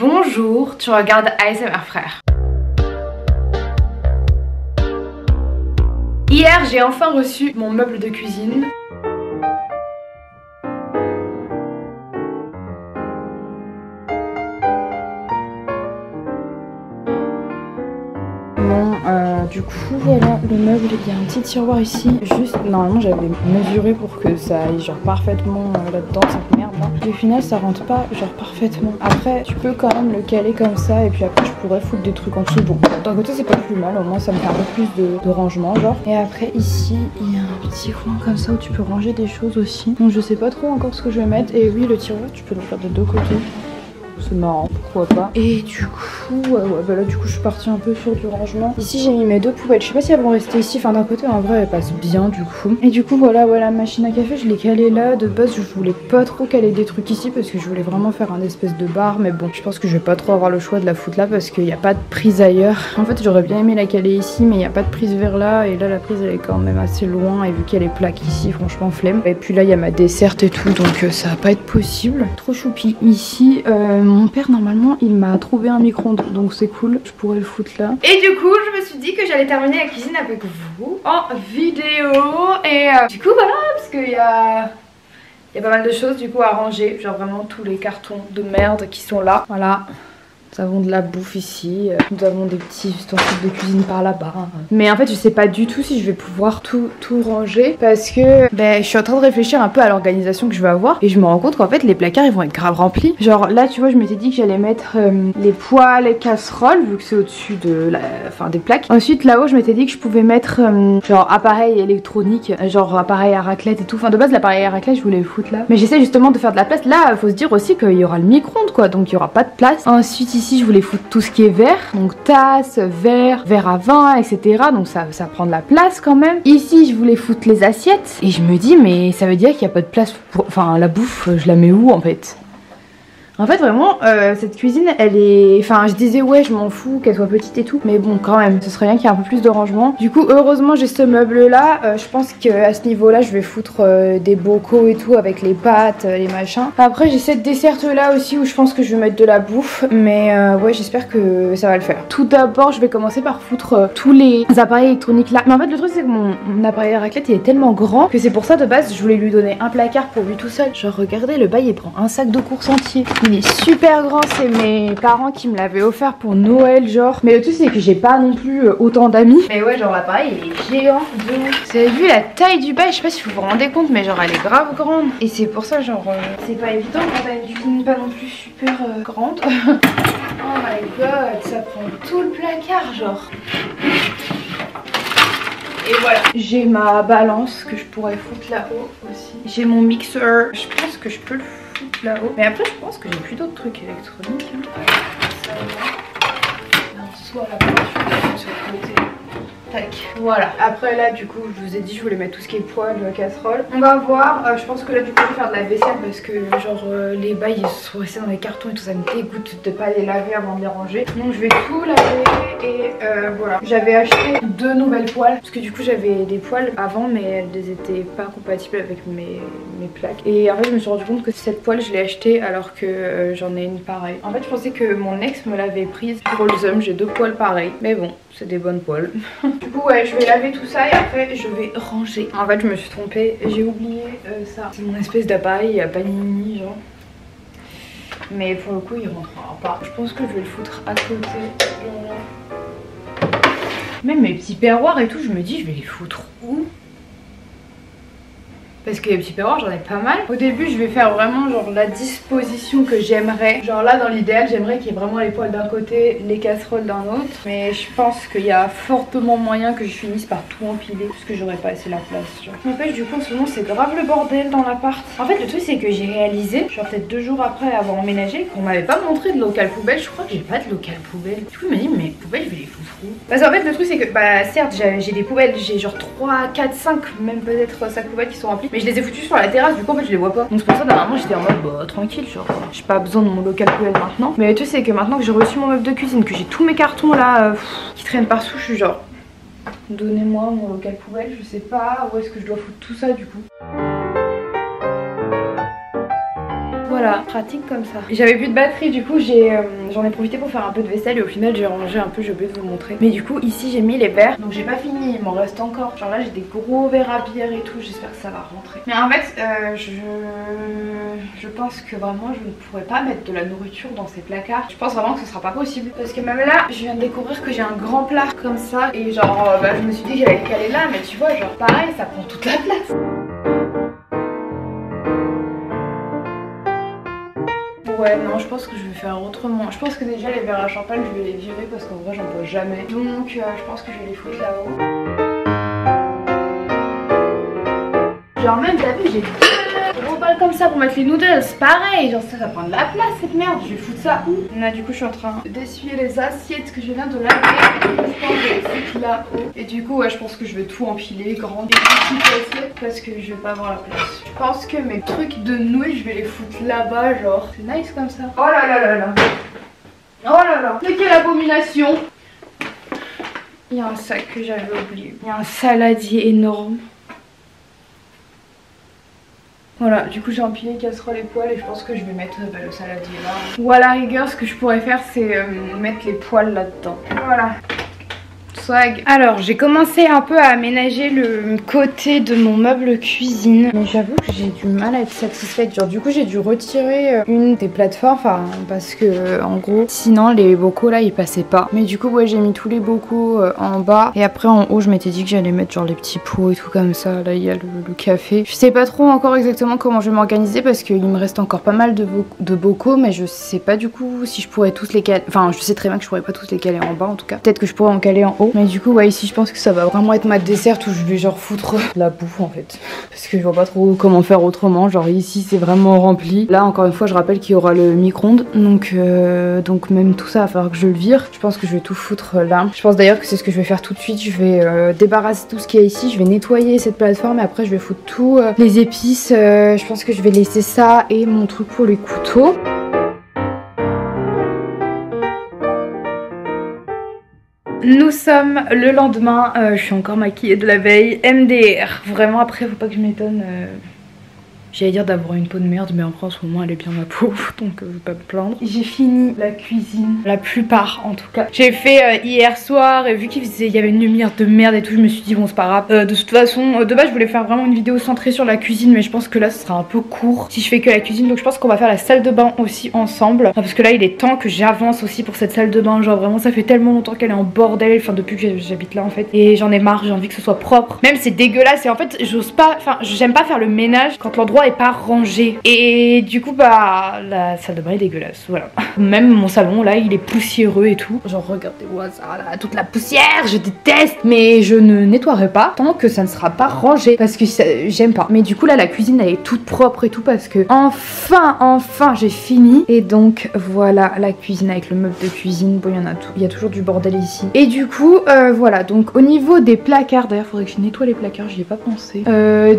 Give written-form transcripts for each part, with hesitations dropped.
Bonjour, tu regardes ASMR Frère. Hier, j'ai enfin reçu mon meuble de cuisine. Du coup voilà le meuble, il y a un petit tiroir ici. Juste normalement j'avais mesuré pour que ça aille genre parfaitement là-dedans cette merde là. Et au final ça rentre pas genre parfaitement. Après tu peux quand même le caler comme ça et puis après je pourrais foutre des trucs en dessous. Bon d'un côté c'est pas plus mal, au moins ça me fait un peu plus de rangement genre. Et après ici il y a un petit coin comme ça où tu peux ranger des choses aussi. Donc je sais pas trop encore ce que je vais mettre. Et oui le tiroir tu peux le faire de deux côtés. C'est marrant, pourquoi pas. Et du coup, bah là du coup je suis partie un peu sur du rangement. Ici j'ai mis mes deux poubelles, je sais pas si elles vont rester ici, enfin d'un côté en vrai elles passent bien du coup. Et du coup voilà, la machine à café je l'ai calée là. De base je voulais pas trop caler des trucs ici parce que je voulais vraiment faire un espèce de bar. Mais bon je pense que je vais pas trop avoir le choix de la foutre là parce qu'il n'y a pas de prise ailleurs. En fait j'aurais bien aimé la caler ici mais il n'y a pas de prise vers là. Et là la prise elle est quand même assez loin et vu qu'elle est plaque ici franchement flemme. Et puis là il y a ma desserte et tout donc ça va pas être possible. Trop choupi. Ici mon père normalement il m'a trouvé un micro-ondes donc c'est cool, je pourrais le foutre là. Et du coup je me suis dit que j'allais terminer la cuisine avec vous en vidéo. Et du coup voilà parce qu'il y a pas mal de choses du coup à ranger. Genre vraiment tous les cartons de merde qui sont là. Voilà. Nous avons de la bouffe ici, nous avons des petits ustensiles de cuisine par là-bas. Mais en fait je sais pas du tout si je vais pouvoir tout ranger parce que je suis en train de réfléchir un peu à l'organisation que je vais avoir. Et je me rends compte qu'en fait les placards ils vont être grave remplis. Genre là tu vois je m'étais dit que j'allais mettre les poêles et casseroles vu que c'est au-dessus de des plaques. Ensuite là-haut je m'étais dit que je pouvais mettre genre appareil électronique, genre appareil à raclette et tout. Enfin de base l'appareil à raclette je voulais le foutre là. Mais j'essaie justement de faire de la place. Là faut se dire aussi qu'il y aura le micro-ondes quoi, donc il y aura pas de place. Ensuite ici je voulais foutre tout ce qui est verre, donc tasse, verre à vin, etc. Donc ça prend de la place quand même. Ici je voulais foutre les assiettes et je me dis mais ça veut dire qu'il n'y a pas de place pour... Enfin la bouffe je la mets où en fait? En fait vraiment cette cuisine elle est... Enfin je disais ouais je m'en fous qu'elle soit petite et tout. Mais bon quand même ce serait bien qu'il y ait un peu plus de rangement. Du coup heureusement j'ai ce meuble là. Je pense qu'à ce niveau là je vais foutre des bocaux et tout avec les pâtes, les machins. Après j'ai cette desserte là aussi où je pense que je vais mettre de la bouffe. Mais ouais j'espère que ça va le faire. Tout d'abord je vais commencer par foutre tous les appareils électroniques là. Mais en fait le truc c'est que mon appareil à raclette il est tellement grand que c'est pour ça de base je voulais lui donner un placard pour lui tout seul. Genre regardez le bail il prend un sac de course entier. Il est super grand, c'est mes parents qui me l'avaient offert pour Noël genre. Mais le truc c'est que j'ai pas non plus autant d'amis. Mais ouais genre l'appareil il est géant. Vous avez vu la taille du bail, je sais pas si vous vous rendez compte mais genre elle est grave grande. Et c'est pour ça genre c'est pas évident quand t'as une cuisine pas non plus super grande. Oh my god ça prend tout le placard genre. Et voilà, j'ai ma balance que je pourrais foutre là-haut aussi. J'ai mon mixeur, je pense que je peux le foutre là-haut. Mais après je pense que j'ai plus d'autres trucs électroniques. Soit la peinture sur le côté. Tac. Voilà, après là du coup je vous ai dit je voulais mettre tout ce qui est poêle, casserole. On va voir, je pense que là du coup je vais faire de la vaisselle parce que genre les bails ils sont restés dans les cartons et tout, ça me dégoûte de pas les laver avant de les ranger. Donc je vais tout laver et voilà. J'avais acheté 2 nouvelles poêles parce que du coup j'avais des poêles avant mais elles étaient pas compatibles avec mes plaques. Et en fait je me suis rendu compte que cette poêle je l'ai achetée alors que j'en ai une pareille. En fait je pensais que mon ex me l'avait prise pour le zoom, j'ai 2 poêles pareilles. Mais bon, c'est des bonnes poêles. Du coup ouais je vais laver tout ça et après je vais ranger. En fait je me suis trompée, j'ai oublié ça. C'est mon espèce d'appareil à panini genre. Mais pour le coup il rentrera pas. Je pense que je vais le foutre à côté. Même mes petits perroirs et tout je me dis je vais les foutre où? Parce que les petits perroirs j'en ai pas mal. Au début je vais faire vraiment genre la disposition que j'aimerais. Genre là dans l'idéal j'aimerais qu'il y ait vraiment les poêles d'un côté, les casseroles d'un autre. Mais je pense qu'il y a fortement moyen que je finisse par tout empiler parce que j'aurais pas assez la place genre. N'empêche du coup en ce moment c'est grave le bordel dans l'appart. En fait le truc c'est que j'ai réalisé, genre peut-être 2 jours après avoir emménagé, qu'on m'avait pas montré de local poubelle. Je crois que j'ai pas de local poubelle. Du coup je me dis mais poubelles je vais les foutre où? Parce qu'en fait le truc c'est que bah certes j'ai des poubelles, j'ai genre 3, 4, 5 même peut-être 5 poubelles qui sont remplies. Mais je les ai foutus sur la terrasse, du coup en fait je les vois pas. Donc c'est pour ça dernièrement j'étais en mode bah tranquille genre. J'ai pas besoin de mon local poubelle maintenant. Mais le truc c'est que maintenant que j'ai reçu mon meuble de cuisine, que j'ai tous mes cartons là qui traînent partout, je suis genre donnez-moi mon local poubelle, je sais pas où est-ce que je dois foutre tout ça du coup. Voilà, pratique comme ça. J'avais plus de batterie, du coup j'en ai profité pour faire un peu de vaisselle et au final j'ai rangé un peu, j'ai oublié de vous montrer. Mais du coup ici j'ai mis les verres, donc j'ai pas fini, il m'en reste encore. Genre là j'ai des gros verres à bière et tout, j'espère que ça va rentrer. Mais en fait je pense que vraiment je ne pourrais pas mettre de la nourriture dans ces placards. Je pense vraiment que ce sera pas possible. Parce que même là, je viens de découvrir que j'ai un grand plat comme ça. Et genre je me suis dit que j'allais le caler là, mais tu vois genre pareil ça prend toute la place. Ouais non je pense que je vais faire autrement. Je pense que déjà les verres à champagne je vais les virer parce qu'en vrai j'en bois jamais. Donc je pense que je vais les foutre là-haut. Genre même t'as vu j'ai gros balles comme ça pour mettre les noodles, pareil, genre ça prend de la place cette merde, je vais foutre ça où? Là du coup je suis en train d'essuyer les assiettes que je viens de laver, je pense que je vais les foutre là-haut. Et du coup ouais, je pense que je vais tout empiler, grandes et petites assiettes parce que je vais pas avoir la place. Je pense que mes trucs de nouilles je vais les foutre là-bas, genre c'est nice comme ça. Oh là là là là. Oh là là, mais quelle abomination. Il y a un sac que j'avais oublié, il y a un saladier énorme. Voilà, du coup j'ai empilé casserole et poêle et je pense que je vais mettre le saladier là. Ou à la rigueur, ce que je pourrais faire c'est mettre les poêles là-dedans. Voilà. Swag. Alors j'ai commencé un peu à aménager le côté de mon meuble cuisine, mais j'avoue que j'ai du mal à être satisfaite. Genre du coup j'ai dû retirer une des plateformes, enfin parce que en gros sinon les bocaux là ils passaient pas. Mais du coup ouais j'ai mis tous les bocaux en bas et après en haut je m'étais dit que j'allais mettre genre les petits pots et tout comme ça. Là il y a le café. Je sais pas trop encore exactement comment je vais m'organiser parce qu'il me reste encore pas mal de bocaux, mais je sais pas du coup si je pourrais tous les caler. Enfin je sais très bien que je pourrais pas tous les caler en bas en tout cas. Peut-être que je pourrais en caler en haut. Mais du coup ouais ici je pense que ça va vraiment être ma dessert où je vais genre foutre la bouffe en fait. Parce que je vois pas trop comment faire autrement. Genre ici c'est vraiment rempli. Là encore une fois je rappelle qu'il y aura le micro-ondes. Donc même tout ça va falloir que je le vire. Je pense que je vais tout foutre là. Je pense d'ailleurs que c'est ce que je vais faire tout de suite. Je vais débarrasser tout ce qu'il y a ici. Je vais nettoyer cette plateforme et après je vais foutre tout les épices. Je pense que je vais laisser ça et mon truc pour les couteaux. Nous sommes le lendemain, je suis encore maquillée de la veille, MDR. Vraiment après faut pas que je m'étonne, j'allais dire d'avoir une peau de merde, mais en France au moins elle est bien ma peau, donc je vais pas me plaindre. J'ai fini la cuisine, la plupart en tout cas. J'ai fait hier soir et vu qu'il y avait une lumière de merde et tout, je me suis dit bon c'est pas grave. De toute façon, de base je voulais faire vraiment une vidéo centrée sur la cuisine, mais je pense que là ce sera un peu court si je fais que la cuisine. Donc je pense qu'on va faire la salle de bain aussi ensemble. Parce que là il est temps que j'avance aussi pour cette salle de bain. Genre vraiment ça fait tellement longtemps qu'elle est en bordel, enfin depuis que j'habite là en fait. Et j'en ai marre, j'ai envie que ce soit propre. Même c'est dégueulasse et en fait j'ose pas, enfin j'aime pas faire le ménage quand l'endroit est pas rangé. Et du coup bah la salle de bain est dégueulasse, voilà. Même mon salon là il est poussiéreux et tout. Genre regardez-moi ça là, toute la poussière, je déteste. Mais je ne nettoierai pas tant que ça ne sera pas rangé parce que j'aime pas. Mais du coup là la cuisine elle est toute propre et tout parce que enfin j'ai fini. Et donc voilà la cuisine avec le meuble de cuisine. Bon il y en a tout, il y a toujours du bordel ici. Et du coup voilà, donc au niveau des placards, d'ailleurs faudrait que je nettoie les placards, j'y ai pas pensé.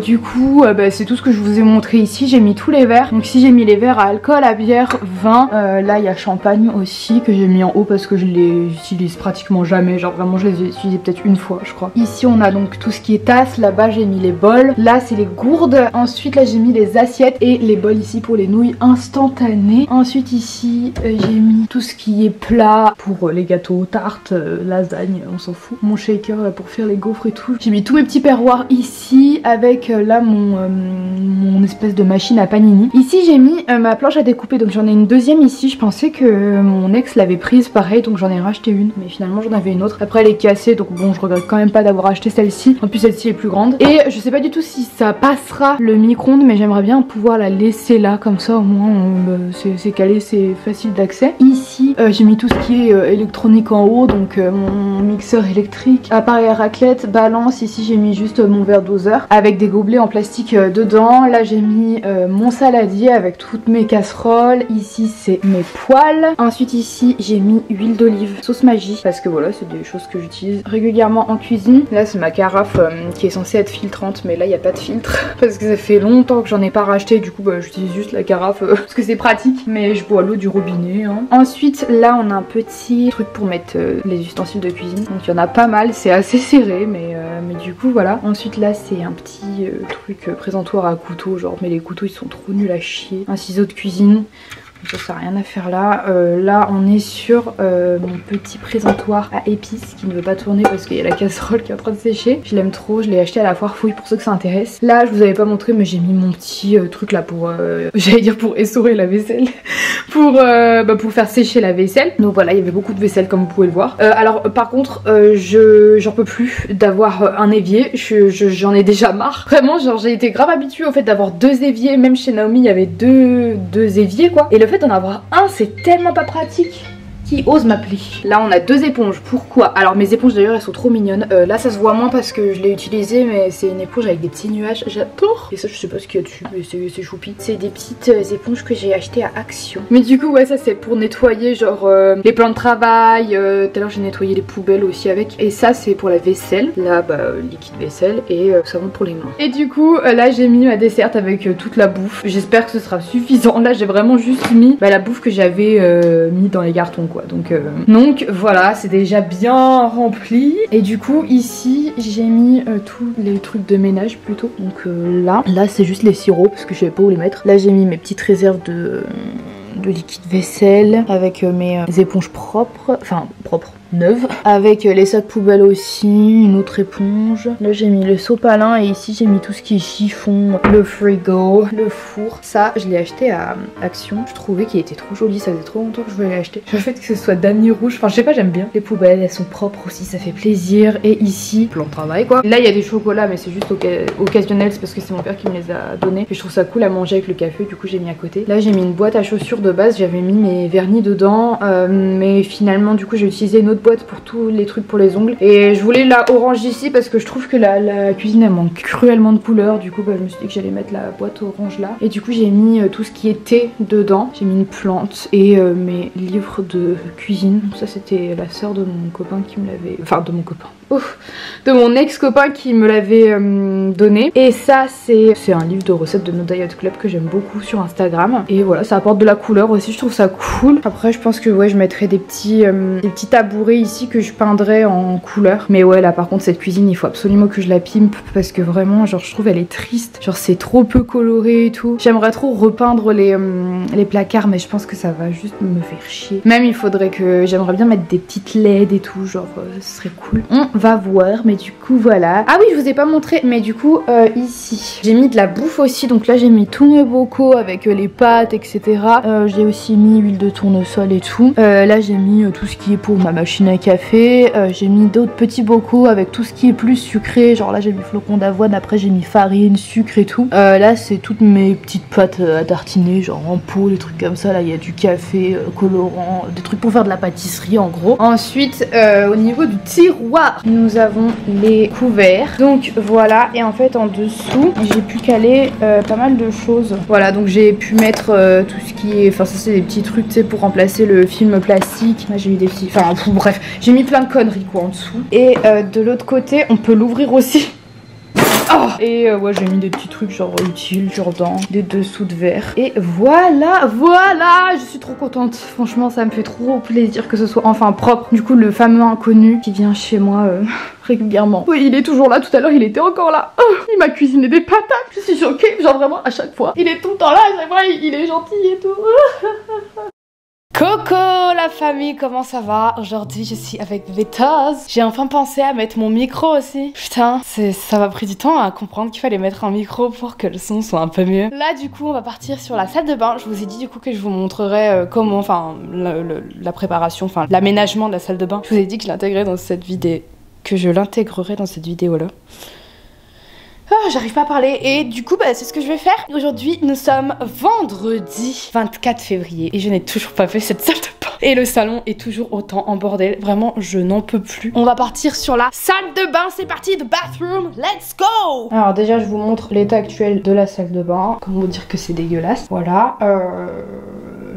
Du coup bah, c'est tout ce que je vous ai montré ici. J'ai mis tous les verres. Donc si j'ai mis les verres à alcool, à bière, vin, là il y a champagne aussi que j'ai mis en haut parce que je les utilise pratiquement jamais. Genre vraiment je les ai utilisés peut-être une fois je crois. Ici on a donc tout ce qui est tasse. Là-bas j'ai mis les bols. Là c'est les gourdes. Ensuite là j'ai mis les assiettes et les bols ici pour les nouilles instantanées. Ensuite ici j'ai mis tout ce qui est plat pour les gâteaux, tartes, lasagne, on s'en fout. Mon shaker là, pour faire les gaufres et tout. J'ai mis tous mes petits perroirs ici avec là mon espèce de machine à panini. Ici j'ai mis ma planche à découper, donc j'en ai une deuxième ici. Je pensais que mon ex l'avait prise pareil, donc j'en ai racheté une, mais finalement j'en avais une autre. Après elle est cassée, donc bon je regrette quand même pas d'avoir acheté celle-ci. En plus celle-ci est plus grande. Et je sais pas du tout si ça passera le micro-ondes, mais j'aimerais bien pouvoir la laisser là, comme ça au moins c'est calé, c'est facile d'accès. Ici j'ai mis tout ce qui est électronique en haut, donc mon mixeur électrique, appareil à raclette, balance. Ici j'ai mis juste mon verre doseur avec des gobelets en plastique dedans. Là j'ai mis mon saladier avec toutes mes casseroles. Ici c'est mes poêles. Ensuite ici j'ai mis huile d'olive, sauce magie, parce que voilà c'est des choses que j'utilise régulièrement en cuisine. Là c'est ma carafe qui est censée être filtrante, mais là il n'y a pas de filtre parce que ça fait longtemps que j'en ai pas racheté. Du coup bah, j'utilise juste la carafe parce que c'est pratique, mais je bois l'eau du robinet hein. Ensuite là on a un petit truc pour mettre les ustensiles de cuisine, donc il y en a pas mal, c'est assez serré mais du coup voilà. Ensuite là c'est un petit truc présentoir à couteau couteaux genre, mais les couteaux ils sont trop nuls à chier. Un ciseau de cuisine. Ça n'a rien à faire là. Là on est sur mon petit présentoir à épices qui ne veut pas tourner parce qu'il y a la casserole qui est en train de sécher. Je l'aime trop, je l'ai acheté à la foire fouille pour ceux que ça intéresse. Là je vous avais pas montré mais j'ai mis mon petit truc là pour j'allais dire pour essorer la vaisselle. pour faire sécher la vaisselle. Donc voilà, il y avait beaucoup de vaisselle comme vous pouvez le voir. Alors par contre j'en peux plus d'avoir un évier. J'en ai déjà marre. Vraiment genre j'ai été grave habituée au fait d'avoir 2 éviers. Même chez Naomi il y avait deux éviers quoi. Et le fait d'en avoir un c'est tellement pas pratique. Qui ose m'appeler. Là on a 2 éponges, pourquoi? Alors mes éponges d'ailleurs elles sont trop mignonnes. Là ça se voit moins parce que je l'ai utilisée mais c'est une éponge avec des petits nuages, j'adore. Et ça je sais pas ce qu'il y a dessus mais c'est choupi. C'est des petites éponges que j'ai achetées à Action. Mais du coup ouais ça c'est pour nettoyer genre les plans de travail. Tout à l'heure j'ai nettoyé les poubelles aussi avec. Et ça c'est pour la vaisselle. Là liquide vaisselle et savon pour les mains. Et du coup là j'ai mis ma desserte avec toute la bouffe. J'espère que ce sera suffisant. Là j'ai vraiment juste mis la bouffe que j'avais mis dans les cartons quoi. Donc voilà, c'est déjà bien rempli. Et du coup ici j'ai mis tous les trucs de ménage plutôt. Donc là c'est juste les sirops parce que je savais pas où les mettre. Là j'ai mis mes petites réserves de liquide vaisselle avec mes éponges propres, enfin propres, neuves, avec les sacs poubelles aussi, une autre éponge. Là j'ai mis le sopalin et ici j'ai mis tout ce qui est chiffon, le frigo, le four. Ça je l'ai acheté à Action. Je trouvais qu'il était trop joli, ça faisait trop longtemps que je voulais l'acheter. Le fait que ce soit damier rouge, enfin je sais pas, j'aime bien. Les poubelles elles sont propres aussi, ça fait plaisir. Et ici, plan de travail quoi. Là il y a des chocolats mais c'est juste occasionnel, c'est parce que c'est mon père qui me les a donnés. Et je trouve ça cool à manger avec le café, du coup j'ai mis à côté. Là j'ai mis une boîte à chaussures de base, j'avais mis mes vernis dedans mais finalement du coup j'ai utilisé une autre boîte pour tous les trucs pour les ongles. Et je voulais la orange ici parce que je trouve que la cuisine elle manque cruellement de couleurs. Du coup je me suis dit que j'allais mettre la boîte orange là. Et du coup j'ai mis tout ce qui est thé dedans. J'ai mis une plante et mes livres de cuisine. Ça c'était la sœur de mon copain qui me l'avait... Enfin de mon copain. Ouf, de mon ex-copain qui me l'avait donné. Et ça c'est un livre de recettes de No Diet Club que j'aime beaucoup sur Instagram. Et voilà, ça apporte de la couleur aussi, je trouve ça cool. Après je pense que ouais je mettrai des petits tabourets ici que je peindrai en couleur. Mais ouais là par contre cette cuisine il faut absolument que je la pimpe parce que vraiment genre je trouve elle est triste. Genre c'est trop peu coloré et tout. J'aimerais trop repeindre les placards mais je pense que ça va juste me faire chier. Même il faudrait que... J'aimerais bien mettre des petites LED et tout, genre ce serait cool. On va voir, mais du coup voilà. Ah oui je vous ai pas montré, mais du coup ici j'ai mis de la bouffe aussi. Donc là j'ai mis tous mes bocaux avec les pâtes etc. J'ai aussi mis huile de tournesol et tout. Là j'ai mis tout ce qui est pour ma machine à café. J'ai mis d'autres petits bocaux avec tout ce qui est plus sucré. Genre là j'ai mis flocons d'avoine, après j'ai mis farine, sucre et tout. Là c'est toutes mes petites pâtes à tartiner, genre en pot, des trucs comme ça. Là il y a du café, colorant, des trucs pour faire de la pâtisserie en gros. Ensuite au niveau du tiroir nous avons les couverts. Donc voilà, et en fait en dessous j'ai pu caler pas mal de choses. Voilà, donc j'ai pu mettre tout ce qui est... Enfin ça c'est des petits trucs tu sais pour remplacer le film plastique. Là j'ai eu des petits... Enfin bref, j'ai mis plein de conneries quoi en dessous. Et de l'autre côté on peut l'ouvrir aussi. Oh et ouais j'ai mis des petits trucs genre utiles, Jordan, des dessous de verre. Et voilà, je suis trop contente. Franchement ça me fait trop plaisir que ce soit enfin propre. Du coup le fameux inconnu qui vient chez moi régulièrement. Oui il est toujours là, tout à l'heure il était encore là. Il m'a cuisiné des patates, je suis choquée, genre vraiment à chaque fois. Il est tout le temps là, à chaque fois il est gentil et tout. Coucou la famille, comment ça va? Aujourd'hui je suis avec Vétaz. J'ai enfin pensé à mettre mon micro aussi. Putain, ça m'a pris du temps à comprendre qu'il fallait mettre un micro pour que le son soit un peu mieux. Là du coup on va partir sur la salle de bain. Je vous ai dit du coup que je vous montrerai comment, enfin la préparation, enfin l'aménagement de la salle de bain. Je vous ai dit que je l'intégrerai dans cette vidéo, là. Oh, j'arrive pas à parler et du coup c'est ce que je vais faire. Aujourd'hui nous sommes vendredi 24 février et je n'ai toujours pas fait cette salle de bain. Et le salon est toujours autant en bordel, vraiment je n'en peux plus. On va partir sur la salle de bain, c'est parti, the bathroom, let's go. Alors déjà je vous montre l'état actuel de la salle de bain. Comment vous dire que c'est dégueulasse. Voilà,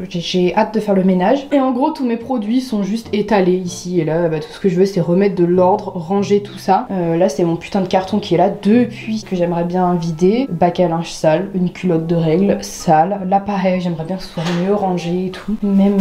j'ai hâte de faire le ménage. Et en gros tous mes produits sont juste étalés ici et là, bah, tout ce que je veux c'est remettre de l'ordre, ranger tout ça. Là c'est mon putain de carton qui est là depuis que j'aimerais bien vider. Bac à linge sale, une culotte de règles sale, l'appareil j'aimerais bien que ce soit mieux rangé et tout. Même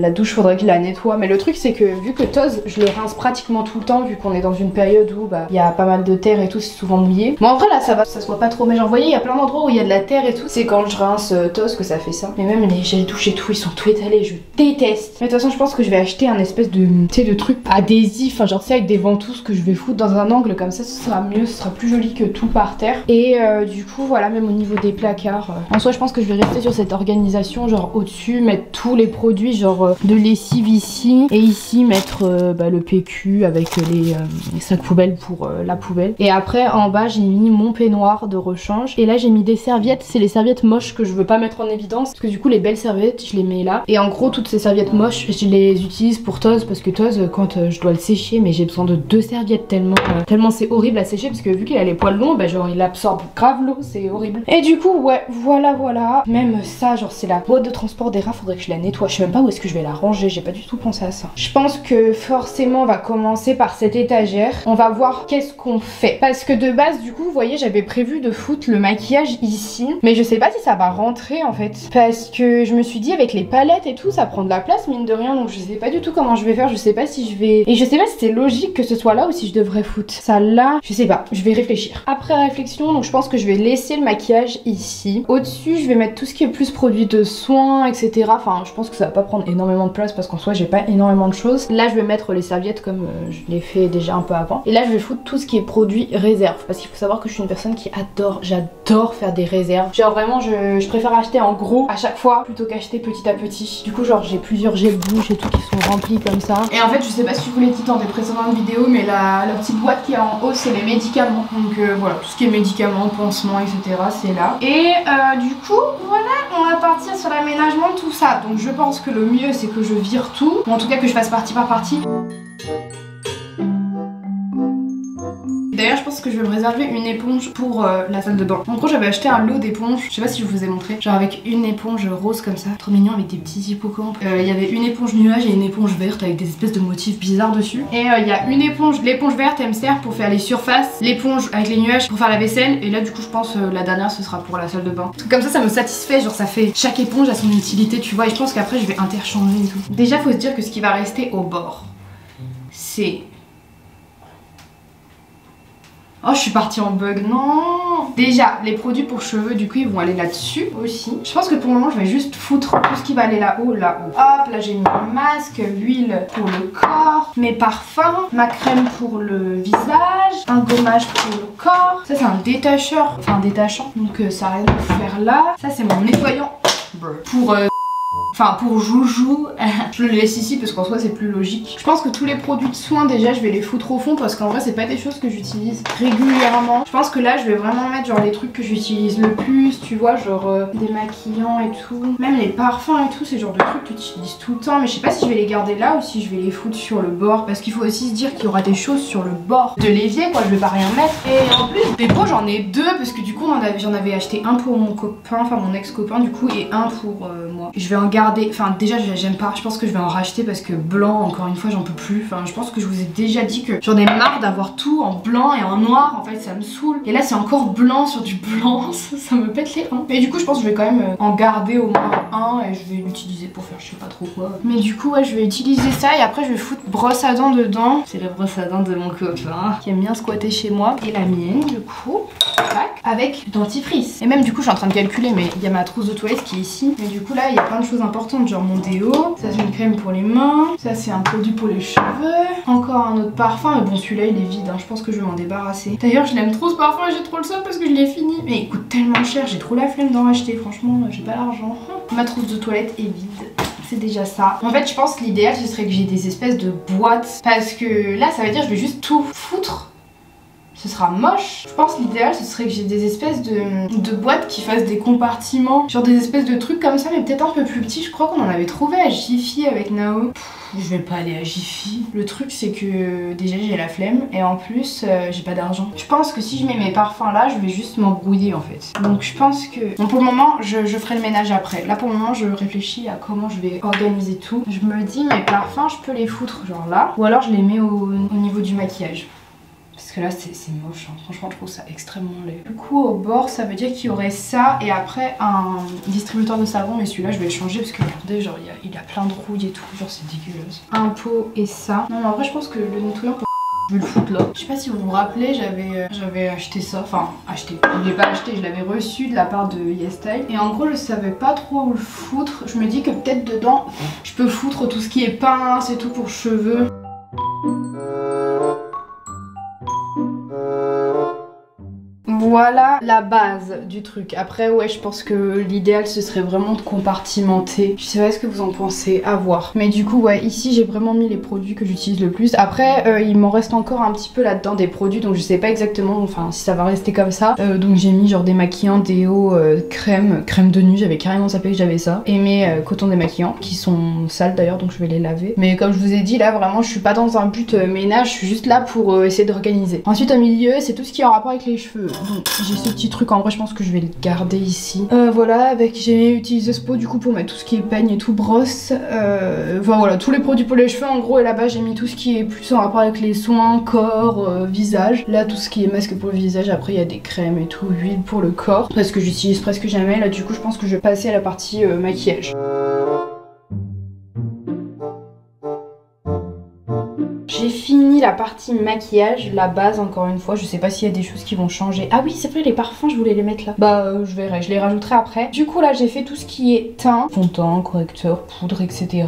la douche faudrait que je la nettoie, mais le truc c'est que vu que Toz je le rince pratiquement tout le temps vu qu'on est dans une période où bah il y a pas mal de terre et tout, c'est souvent mouillé. Mais en vrai là ça va, ça se voit pas trop, mais j'en voyais il y a plein d'endroits où il y a de la terre et tout, c'est quand je rince Toz que ça fait ça. Mais même les gels douche et tout ils sont tout étalés, je déteste. Mais de toute façon je pense que je vais acheter un espèce de, tu sais, de truc adhésif, enfin genre tu sais avec des ventouses que je vais foutre dans un angle comme ça, ce sera mieux, ce sera plus joli que tout par terre. Et du coup voilà, même au niveau des placards, en soi je pense que je vais rester sur cette organisation, genre au-dessus mettre tous les produits, genre de lessive ici, et ici mettre bah, le PQ avec les sacs poubelles pour la poubelle. Et après en bas j'ai mis mon peignoir de rechange, et là j'ai mis des serviettes, c'est les serviettes moches que je veux pas mettre en évidence, parce que du coup les belles serviettes je les mets là. Et en gros toutes ces serviettes moches je les utilise pour Toz, parce que Toz quand je dois le sécher, mais j'ai besoin de 2 serviettes tellement c'est horrible à sécher, parce que vu qu'il a les poils longs, bah genre il absorbe grave l'eau, c'est horrible. Et du coup ouais voilà, même ça genre c'est la boîte de transport des rats, faudrait que je la nettoie, je sais même pas où est-ce que je vais la ranger, j'ai pas du tout pensé à ça. Je pense que forcément on va commencer par cette étagère, on va voir qu'est-ce qu'on fait, parce que de base du coup vous voyez j'avais prévu de foutre le maquillage ici, mais je sais pas si ça va rentrer en fait, parce que je me suis dit avec les palettes et tout ça prend de la place mine de rien, donc je sais pas du tout comment je vais faire, je sais pas si je vais, et je sais pas si c'est logique que ce soit là ou si je devrais foutre ça là, je sais pas, je vais réfléchir. Après réflexion, donc je pense que je vais laisser le maquillage ici, au-dessus je vais mettre tout ce qui est plus produit de soins etc, enfin je pense que ça va pas prendre énormément de place parce qu'en soi j'ai pas énormément de choses. Là je vais mettre les serviettes comme je l'ai fait déjà un peu avant, et là je vais foutre tout ce qui est produit réserve, parce qu'il faut savoir que je suis une personne qui j'adore faire des réserves, genre vraiment je préfère acheter en gros à chaque fois plutôt qu'acheter petit à petit. Du coup genre j'ai plusieurs gels bouche et tout qui sont remplis comme ça, et en fait je sais pas si je vous l'ai dit dans des précédentes vidéos, mais la petite boîte qui est en haut c'est les médicaments, donc voilà tout ce qui est médicaments, pansements etc c'est là. Et du coup voilà, on va partir sur l'aménagement de tout ça, donc je pense que le mieux c'est que je vire tout, ou en tout cas que je fasse partie par partie. D'ailleurs je pense que je vais me réserver une éponge pour la salle de bain. En gros j'avais acheté un lot d'éponges, je sais pas si je vous ai montré, genre avec une éponge rose comme ça, trop mignon avec des petits hippocampes. Il y avait une éponge nuage et une éponge verte avec des espèces de motifs bizarres dessus. Et il y a une éponge, l'éponge verte elle me sert pour faire les surfaces, l'éponge avec les nuages pour faire la vaisselle, et là du coup je pense la dernière ce sera pour la salle de bain. Comme ça me satisfait, genre ça fait, chaque éponge a son utilité tu vois, et je pense qu'après je vais interchanger et tout. Déjà faut se dire que ce qui va rester au bord, c'est... Oh je suis partie en bug, non. Déjà les produits pour cheveux du coup ils vont aller là-dessus aussi. Je pense que pour le moment je vais juste foutre tout ce qui va aller là-haut, là-haut. Hop là j'ai mis un masque, l'huile pour le corps, mes parfums, ma crème pour le visage, un gommage pour le corps. Ça c'est un détacheur, enfin un détachant, donc ça a rien à faire là. Ça c'est mon nettoyant pour enfin pour Joujou, je le laisse ici parce qu'en soi c'est plus logique. Je pense que tous les produits de soins déjà je vais les foutre au fond, parce qu'en vrai c'est pas des choses que j'utilise régulièrement. Je pense que là je vais vraiment mettre genre les trucs que j'utilise le plus, tu vois, genre des maquillants et tout. Même les parfums et tout, c'est genre de trucs que tu utilises tout le temps, mais je sais pas si je vais les garder là ou si je vais les foutre sur le bord, parce qu'il faut aussi se dire qu'il y aura des choses sur le bord de l'évier quoi, je vais pas rien mettre. Et en plus des pots j'en ai deux, parce que du coup j'en avais acheté un pour mon copain, enfin mon ex-copain du coup, et un pour moi. Je vais en garder, enfin déjà j'aime pas, je pense que je vais en racheter parce que blanc encore une fois j'en peux plus. Enfin je pense que je vous ai déjà dit que j'en ai marre d'avoir tout en blanc et en noir, en fait ça me saoule. Et là c'est encore blanc sur du blanc, ça me pète les reins. Mais du coup je pense que je vais quand même en garder au moins un, et je vais l'utiliser pour faire je sais pas trop quoi. Mais du coup ouais je vais utiliser ça, et après je vais foutre brosse à dents dedans. C'est la brosse à dents de mon copain qui aime bien squatter chez moi, et la mienne du coup, tac, avec le dentifrice. Et même du coup je suis en train de calculer, mais il y a ma trousse de toilette qui est ici, mais du coup là il y a plein de choses importantes, genre mon déo, ça c'est une crème pour les mains, ça c'est un produit pour les cheveux, encore un autre parfum, mais bon celui-là il est vide, hein. Je pense que je vais m'en débarrasser. D'ailleurs je l'aime trop ce parfum et j'ai trop le seum parce que je l'ai fini, mais il coûte tellement cher, j'ai trop la flemme d'en racheter, franchement j'ai pas l'argent. Ma trousse de toilette est vide, c'est déjà ça. En fait je pense que l'idéal ce serait que j'ai des espèces de boîtes, parce que là ça veut dire que je vais juste tout foutre. Ce sera moche. Je pense l'idéal ce serait que j'ai des espèces de boîtes qui fassent des compartiments, genre des espèces de trucs comme ça, mais peut-être un peu plus petits. Je crois qu'on en avait trouvé à Jiffy avec Nao. je vais pas aller à Jiffy. Le truc c'est que déjà j'ai la flemme et en plus j'ai pas d'argent. Je pense que si je mets mes parfums là, je vais juste m'embrouiller en fait. Donc je pense que... Bon, pour le moment je ferai le ménage après. Là pour le moment je réfléchis à comment je vais organiser tout. Je me dis mes parfums je peux les foutre genre là. Ou alors je les mets au niveau du maquillage. Parce que là c'est moche, hein. Franchement je trouve ça extrêmement laid. Du coup au bord ça veut dire qu'il y aurait ça et après un distributeur de savon, mais celui-là je vais le changer parce que regardez genre il a plein de rouille et tout, genre c'est dégueulasse. Un pot et ça. Non mais en vrai je pense que le nettoyant je vais le foutre là. Je sais pas si vous vous rappelez, j'avais acheté ça, enfin acheté, je l'ai pas acheté, je l'avais reçu de la part de YesStyle. Et en gros je savais pas trop où le foutre. Je me dis que peut-être dedans je peux foutre tout ce qui est pince et tout pour cheveux. Voilà la base du truc. Après ouais je pense que l'idéal ce serait vraiment de compartimenter. Je sais pas ce que vous en pensez, à voir. Mais du coup ouais ici j'ai vraiment mis les produits que j'utilise le plus. Après il m'en reste encore un petit peu là-dedans des produits, donc je sais pas exactement enfin si ça va rester comme ça. Donc j'ai mis genre des maquillants, déo, crème de nuit, j'avais carrément zappé que j'avais ça. Et mes cotons démaquillants qui sont sales d'ailleurs, donc je vais les laver. Mais comme je vous ai dit là vraiment je suis pas dans un but ménage, je suis juste là pour essayer d'organiser. Ensuite au milieu c'est tout ce qui est en rapport avec les cheveux. Donc j'ai ce petit truc, en vrai je pense que je vais le garder ici. Voilà, avec j'ai utilisé ce pot du coup pour mettre tout ce qui est peigne et tout, brosse. Enfin voilà, tous les produits pour les cheveux en gros, et là-bas j'ai mis tout ce qui est plus en rapport avec les soins, corps, visage. Là tout ce qui est masque pour le visage, après il y a des crèmes et tout, huile pour le corps. Parce que j'utilise presque jamais, là du coup je pense que je vais passer à la partie maquillage. J'ai fini la partie maquillage, la base encore une fois, je sais pas s'il y a des choses qui vont changer. Ah oui c'est vrai, les parfums je voulais les mettre là. Bah je verrai, je les rajouterai après. Du coup là j'ai fait tout ce qui est teint, fond de teint, correcteur, poudre, etc.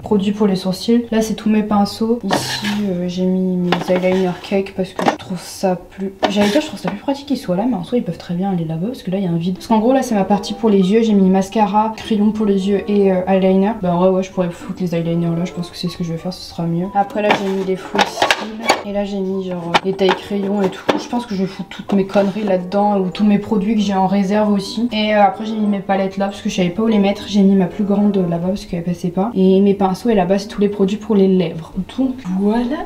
Produits pour les sourcils. Là c'est tous mes pinceaux. Ici j'ai mis mes eyeliner cake parce que je trouve ça plus... J'allais dire je trouve ça plus pratique qu'ils soient là, mais en soi ils peuvent très bien aller là-bas parce que là il y a un vide. Parce qu'en gros là c'est ma partie pour les yeux, j'ai mis mascara, crayon pour les yeux et eyeliner. Bah ouais je pourrais foutre les eyeliners là, je pense que c'est ce que je vais faire, ce sera mieux. Après là j'ai mis les full cils et là j'ai mis genre les tailles crayons et tout. Je pense que je vais foutre toutes mes conneries là-dedans ou tous mes produits que j'ai en réserve aussi. Et après j'ai mis mes palettes là parce que je savais pas où les mettre. J'ai mis ma plus grande là-bas parce qu'elle passait pas. Et mes pinceaux et là-bas c'est tous les produits pour les lèvres. Donc voilà.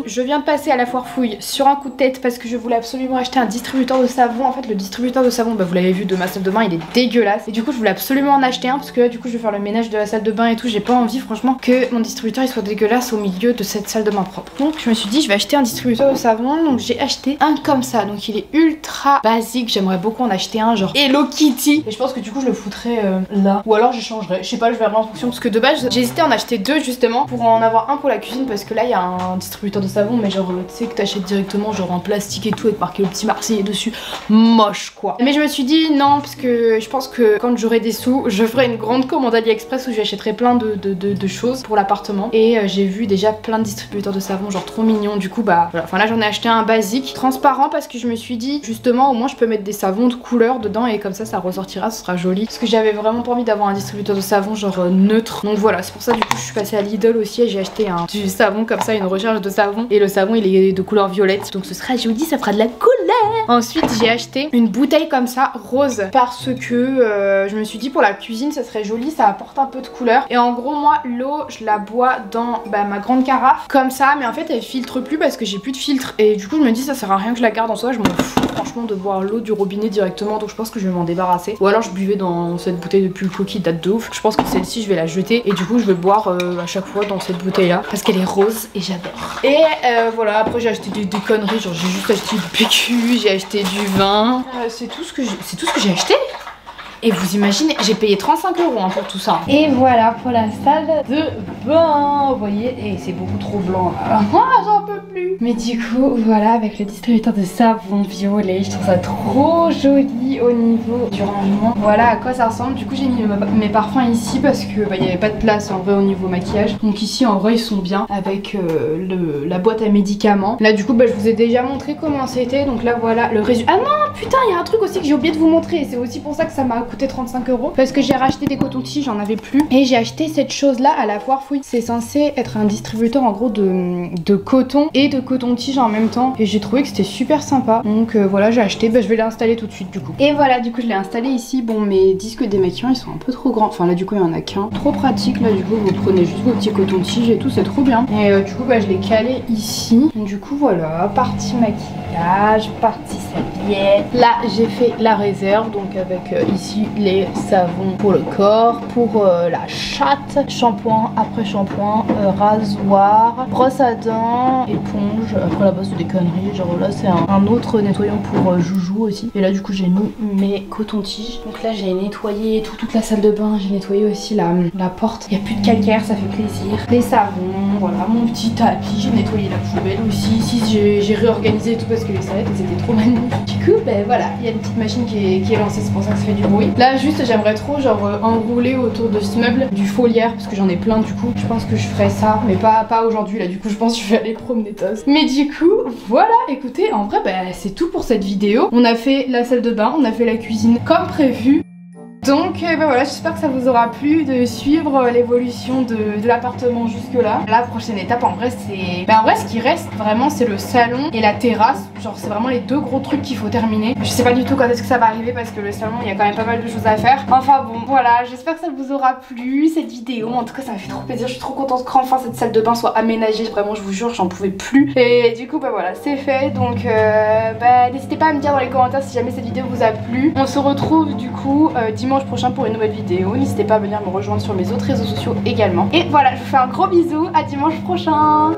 Je viens de passer à la foire fouille sur un coup de tête parce que je voulais absolument acheter un distributeur de savon. En fait le distributeur de savon, bah vous l'avez vu de ma salle de bain, il est dégueulasse. Et du coup je voulais absolument en acheter un parce que là du coup je vais faire le ménage de la salle de bain et tout. J'ai pas envie franchement que mon distributeur il soit dégueulasse au milieu de cette salle de bain propre. Donc je me suis dit je vais acheter un distributeur de savon. Donc j'ai acheté un comme ça. Donc il est ultra basique. J'aimerais beaucoup en acheter un genre Hello Kitty. Et je pense que du coup je le foutrais là. Ou alors je changerai. Je sais pas, je verrai en fonction. Parce que de base j'ai hésité à en acheter deux justement pour en avoir un pour la cuisine. Parce que là il y a un distributeur de savon mais genre tu sais que t'achètes directement genre en plastique et tout avec marqué le petit Marseillais dessus. Moche quoi. Mais je me suis dit non parce que je pense que quand j'aurai des sous je ferai une grande commande AliExpress où j'achèterai plein de choses pour l'appartement. Et j'ai vu déjà plein de distributeurs de savon genre trop mignons. Du coup bah voilà. Enfin là j'en ai acheté un basique transparent parce que je me suis dit justement au moins je peux mettre des savons de couleur dedans et comme ça ressortira, ce sera joli. Parce que j'avais vraiment pas envie d'avoir un distributeur de savon genre neutre. Donc voilà, c'est pour ça du coup je suis passée à Lidl aussi et j'ai acheté du savon comme ça, une recharge de savon. Et le savon il est de couleur violette. Donc ce sera joli, ça fera de la couleur. Ensuite j'ai acheté une bouteille comme ça rose parce que je me suis dit pour la cuisine ça serait joli, ça apporte un peu de couleur. Et en gros moi l'eau je la bois dans ma grande carafe comme ça, mais en fait elle filtre plus parce que j'ai plus de filtre. Et du coup je me dis ça sert à rien que je la garde en soi, je m'en fous franchement de boire l'eau du robinet directement. Donc je pense que je vais m'en débarrasser. Ou alors je buvais dans cette bouteille de Pulco qui date de ouf. Je pense que celle-ci je vais la jeter et du coup je vais boire à chaque fois dans cette bouteille là parce qu'elle est rose et j'adore. Et voilà, après j'ai acheté des conneries, genre j'ai juste acheté du PQ, j'ai acheté du vin. C'est tout ce que j'ai acheté. Et vous imaginez, j'ai payé 35 € hein, pour tout ça. Et voilà pour la salle de bain. Vous voyez, et c'est beaucoup trop blanc là. J'en peux plus. Mais du coup, voilà, avec le distributeur de savon violet, je trouve ça trop joli au niveau du rangement. Voilà à quoi ça ressemble. Du coup, j'ai mis mes parfums ici parce que il n'y avait pas de place en vrai au niveau maquillage. Donc ici, en vrai, ils sont bien avec la boîte à médicaments. Là, du coup, je vous ai déjà montré comment c'était. Donc là, voilà le résultat. Ah non, putain, il y a un truc aussi que j'ai oublié de vous montrer. C'est aussi pour ça que ça m'a coûté coûté 35 € parce que j'ai racheté des cotons-tiges, j'en avais plus. Et j'ai acheté cette chose là à la foire Fouille. C'est censé être un distributeur en gros de coton et de coton-tige en même temps. Et j'ai trouvé que c'était super sympa. Donc voilà, j'ai acheté. Bah, je vais l'installer tout de suite du coup. Et voilà, du coup, je l'ai installé ici. Bon, mes disques démaquillants, ils sont un peu trop grands. Enfin là, du coup, il y en a qu'un. Trop pratique. Là, du coup, vous prenez juste vos petits cotons-tiges et tout. C'est trop bien. Et du coup, bah, je l'ai calé ici. Du coup, voilà. Partie maquillage, partie serviette. Là, j'ai fait la réserve. Donc avec ici les savons pour le corps, pour la chatte, shampoing, après shampoing, rasoir, brosse à dents, éponge. Après là-bas c'est des conneries, genre là c'est un autre nettoyant pour Joujou aussi. Et là du coup j'ai mis mes cotons-tiges. Donc là j'ai nettoyé toute la salle de bain, j'ai nettoyé aussi la porte. Il n'y a plus de calcaire, ça fait plaisir. Les savons, voilà mon petit tapis, j'ai nettoyé la poubelle aussi. Ici j'ai réorganisé tout parce que les serviettes elles étaient trop magnifiques. Du coup ben voilà, il y a une petite machine qui est lancée, c'est pour ça que ça fait du bruit. Là juste j'aimerais trop genre enrouler autour de ce meuble du foliaire parce que j'en ai plein du coup. Je pense que je ferai ça mais pas aujourd'hui là, du coup je pense que je vais aller promener Toz. Mais du coup voilà, écoutez, en vrai bah, c'est tout pour cette vidéo. On a fait la salle de bain, on a fait la cuisine comme prévu. Donc bah voilà, j'espère que ça vous aura plu de suivre l'évolution de l'appartement jusque là. La prochaine étape en vrai c'est... Bah en vrai ce qui reste vraiment c'est le salon et la terrasse. Genre c'est vraiment les deux gros trucs qu'il faut terminer. Je sais pas du tout quand est-ce que ça va arriver parce que le salon il y a quand même pas mal de choses à faire. Enfin bon voilà, j'espère que ça vous aura plu cette vidéo. En tout cas ça m'a fait trop plaisir, je suis trop contente qu'enfin cette salle de bain soit aménagée. Vraiment je vous jure j'en pouvais plus. Et du coup bah voilà c'est fait. Donc bah n'hésitez pas à me dire dans les commentaires si jamais cette vidéo vous a plu. On se retrouve du coup dimanche prochain pour une nouvelle vidéo. N'hésitez pas à venir me rejoindre sur mes autres réseaux sociaux également. Et voilà, je vous fais un gros bisou, à dimanche prochain.